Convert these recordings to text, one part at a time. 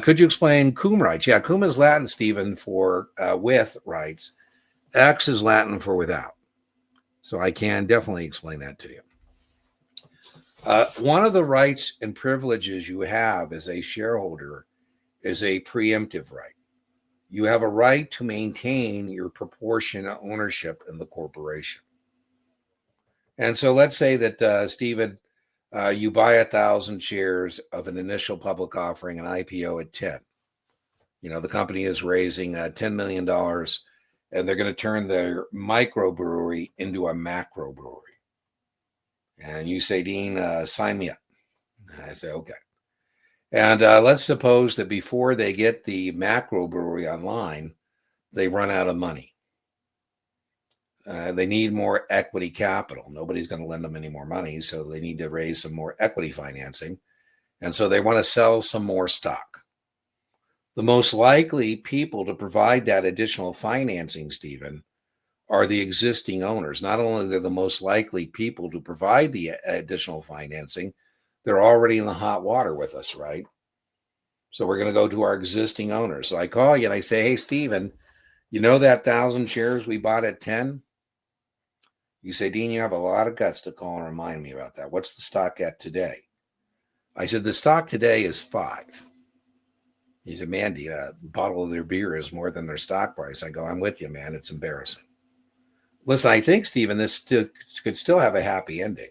Could you explain cum rights? Yeah, cum is Latin, Stephen, for with rights. Ex is Latin for without. So I can definitely explain that to you. One of the rights and privileges you have as a shareholder is a preemptive right. You have a right to maintain your proportionate ownership in the corporation. And so let's say that, Stephen, you buy 1,000 shares of an initial public offering, an IPO at 10. The company is raising $10 million and they're going to turn their microbrewery into a macro brewery. And you say, Dean, sign me up. And I say, okay. And let's suppose that before they get the macro brewery online, they run out of money. They need more equity capital. Nobody's going to lend them any more money, so they need to raise some more equity financing. And so they want to sell some more stock. The most likely people to provide that additional financing, Stephen, are the existing owners. Not only are they the most likely people to provide the additional financing, they're already in the hot water with us, right? So we're going to go to our existing owners. So I call you and I say, hey, Stephen, you know that 1,000 shares we bought at 10? You say, Dean, you have a lot of guts to call and remind me about that. What's the stock at today? I said, the stock today is 5. He said, Mandy, a bottle of their beer is more than their stock price. I go, I'm with you, man. It's embarrassing. Listen, I think, Stephen, this could still have a happy ending.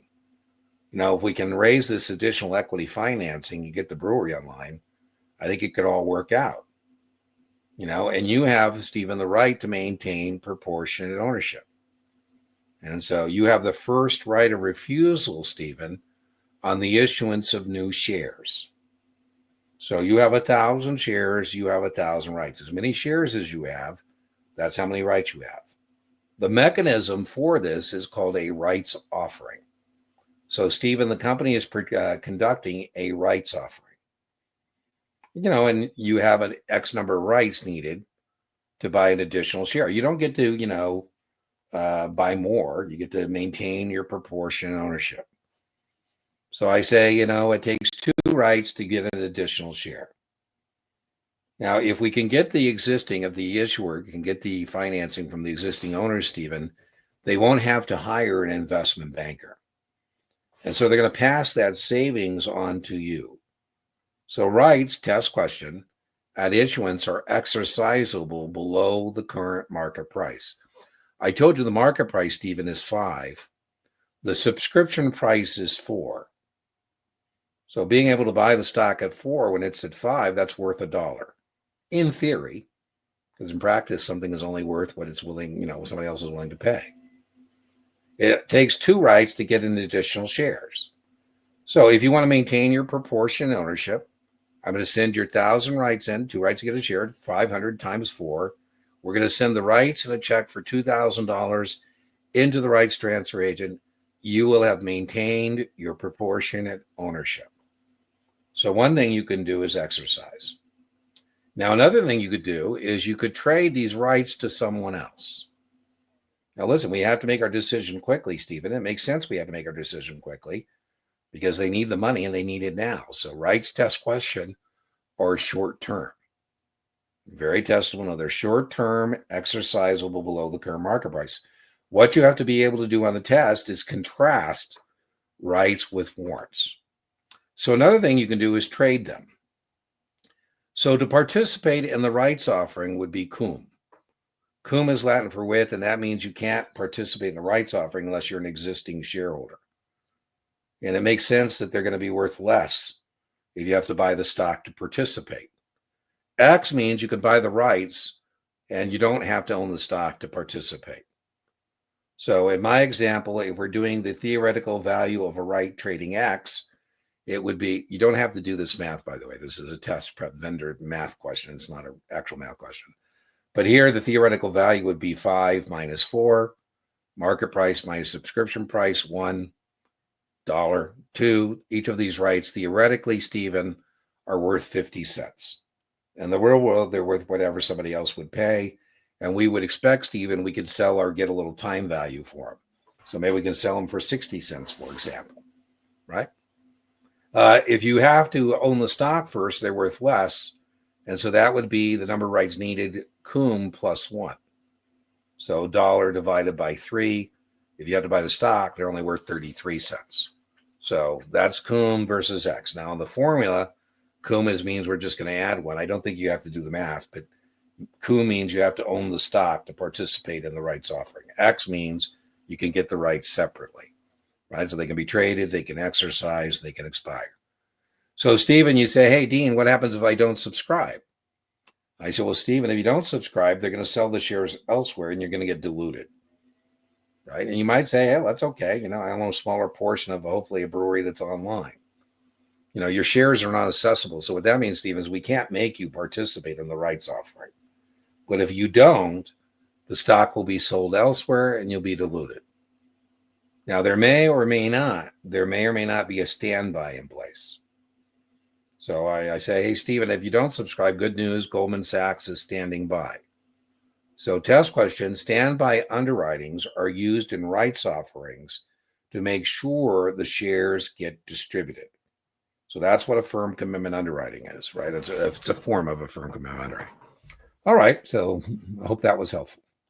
If we can raise this additional equity financing, you get the brewery online, I think it could all work out. And you have, Stephen, the right to maintain proportionate ownership. And so you have the first right of refusal, Stephen, on the issuance of new shares. So you have 1,000 shares, you have 1,000 rights. As many shares as you have, that's how many rights you have. The mechanism for this is called a rights offering. So, Stephen, the company is conducting a rights offering. And you have an X number of rights needed to buy an additional share. You don't get to, buy more. You get to maintain your proportionate ownership. So I say, it takes 2 rights to get an additional share. Now, if we can get the issuer can get the financing from the existing owners, Stephen, they won't have to hire an investment banker. And so they're going to pass that savings on to you. So rights, test question, at issuance are exercisable below the current market price. I told you the market price, Stephen, is 5. The subscription price is 4. So being able to buy the stock at 4 when it's at 5, that's worth $1. In theory, because in practice, something is only worth what it's willing, somebody else is willing to pay. It takes 2 rights to get an additional shares. So if you want to maintain your proportionate ownership, I'm going to send your 1,000 rights in, 2 rights to get a share, 500 times 4. We're going to send the rights and a check for $2,000 into the rights transfer agent. You will have maintained your proportionate ownership. So one thing you can do is exercise. Now, another thing you could do is you could trade these rights to someone else. Now, listen, we have to make our decision quickly, Stephen. It makes sense we have to make our decision quickly because they need the money and they need it now. So rights test question or short term. Very testable. No, they're short term, exercisable below the current market price. What you have to be able to do on the test is contrast rights with warrants. So another thing you can do is trade them. So to participate in the rights offering would be cum. Cum is Latin for with, and that means you can't participate in the rights offering unless you're an existing shareholder. And it makes sense that they're going to be worth less if you have to buy the stock to participate. X means you can buy the rights and you don't have to own the stock to participate. So in my example, if we're doing the theoretical value of a right trading X, it would be, you don't have to do this math, by the way. This is a test prep vendor math question. It's not an actual math question. But here, the theoretical value would be 5 minus 4, market price minus subscription price, $1, 2. Each of these rights, theoretically, Stephen, are worth 50 cents. In the real world, they're worth whatever somebody else would pay. And we would expect, Stephen, we could sell or get a little time value for them. So maybe we can sell them for 60 cents, for example, right? If you have to own the stock first, they're worth less. And so that would be the number of rights needed, cum plus 1. So dollar divided by 3. If you have to buy the stock, they're only worth 33 cents. So that's cum versus X. Now in the formula, cum means we're just going to add 1. I don't think you have to do the math, but cum means you have to own the stock to participate in the rights offering. X means you can get the rights separately, right? So they can be traded, they can exercise, they can expire. So Stephen, you say, hey, Dean, what happens if I don't subscribe? I said, well, Stephen, if you don't subscribe, they're going to sell the shares elsewhere and you're going to get diluted, right? And you might say, hey, that's okay. I own a smaller portion of hopefully a brewery that's online. Your shares are not accessible. So what that means, Stephen, is we can't make you participate in the rights offering. But if you don't, the stock will be sold elsewhere and you'll be diluted. Now, there may or may not be a standby in place. So I say, hey, Stephen, if you don't subscribe, good news, Goldman Sachs is standing by. So test question, standby underwritings are used in rights offerings to make sure the shares get distributed. So that's what a firm commitment underwriting is, right? It's a form of a firm commitment underwriting. All right, so I hope that was helpful.